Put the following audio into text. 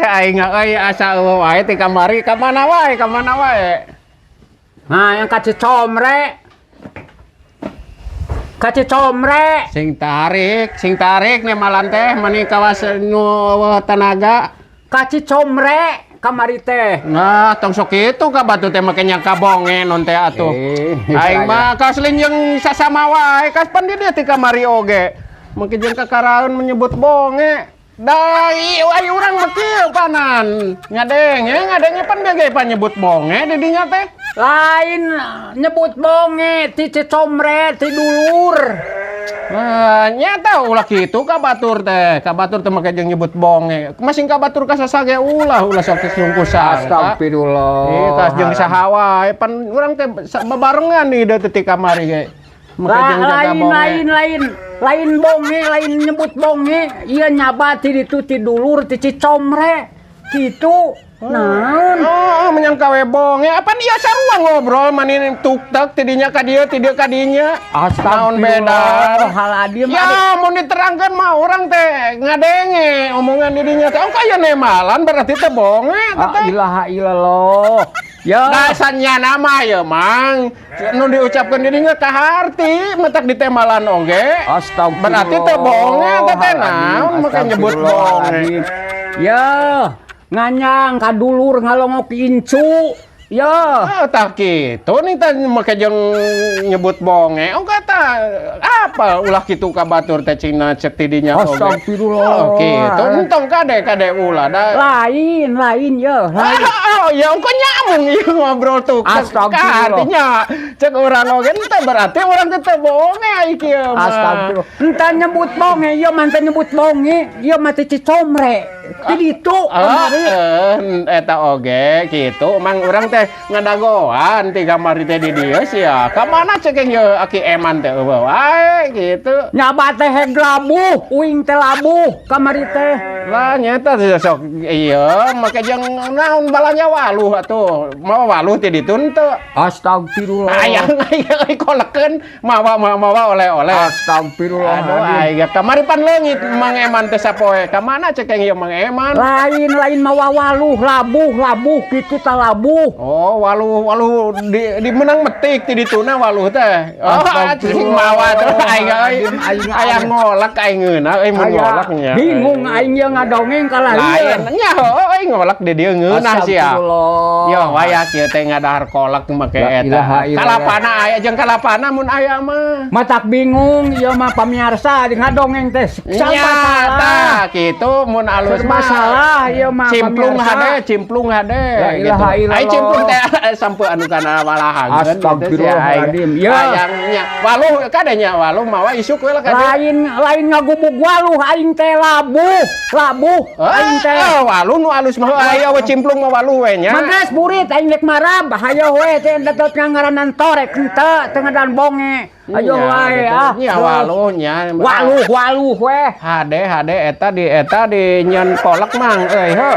aing asa wae ti kamari ka mana wae Nah, yang kaci comre. sing tarik nih malan teh mani kawas nu tenaga Kaci comre kamari teh. nah tong sok itu ka batu teh make nya kabonge non teh atuh aing mah kaslin jeung sasama wae kas pan di dieu ti kamari oge make jeung kakaraeun menyebut bonge dai ai urang mah kieu panan ngadenge pan bege pan nyebut bonge di dinya teh Lain nyebut bonge ti comre ti dulur. Nyata ulah kitu ka batur teh make jeung nyebut bonge masing ka batur ka sasage ulah sok sungkusan Astagfirullah. tas jeung saha wae pan urang teh bebarengan di dieu teh kamari ge make jeung jaga bonge lain bonge lain nyebut bonge ieu nyaba ti ditu ti dulur ti comre kitu. Naon? Menyangka we bonge apa dia sarua ngobrol manin tuktak tidinya ka dieu ti dieu ka dinya naon beda haladim ya mun diterangkeun mah urang teh ngadenge omongan didinya teh engko aya nemalan berarti teh bonge teh ilaha illallah ya dasanya nama ya mang nu diucapkeun didinya ka harti mentak ditemalan oge astagfirullah berarti teh bonge teh naon make nyebut bonge ya nganyang kadulur ngalongok incu ya tak kitu nih teh make jeung nyebut bonge kata apa ulah kitu ka batur teh cina cek tidinya oge astagfirullah kitu entong kade ulah da lain ya ya engko nyambung ieu ngobrol tuh astagfirullah artinya cek urang oge teh berarti urang teh bonge ai kieu mah astagfirullah entah nyebut bonge ieu mah teh nyebut bonge ieu mah teh comre ti ditu eta oge kitu mang urang teh ngadagoan ti kamari teh di dieu sia ka mana cek ieu aki eman teh eueuh wae kitu nyaba teh heg labuh uing teh labuh kamari teh lah nyata sok ieu make jeung naon balanya waluh atuh mau waluh ti ditu teu astagfirullah aya kolekeun mawa oleh-oleh astagfirullah aduh aya kamari pan leungit mang eman teh sapoe ka mana cek ieu mang eman lain mawa waluh labuh kitu tah labuh oh waluh di menang metik ti dituna waluh teh cing mawa terus aya ngolak aing ngeuna euy mun ngolak nya bingung aing ye ngadongeng ka lain nya euy ngolak di dieu ngeunah sia yo waya kieu teh ngadahar kolak make eta kalapana aya jeung kalapana mun aya mah matak bingung ieu mah pamirsa di ngadongeng teh salah kitu mun alus masalah ieu mah cimplung hade ilaha illallah ai cimplung teh sampai anu kana walahangeun astagfirullahaladzim ya waluh kadenya waluh mawa isuk we lah lain ngagubug waluh aing teh labuh aing teh waluh nu alus mah aya we cimplung mah waluh we nya manggas burit aing rek marab hayo we teh datot ngaranan torek henteu teu ngaran bonge ayo wae nya waluh nya waluh we hade eta di nyen kolak mang euy heuh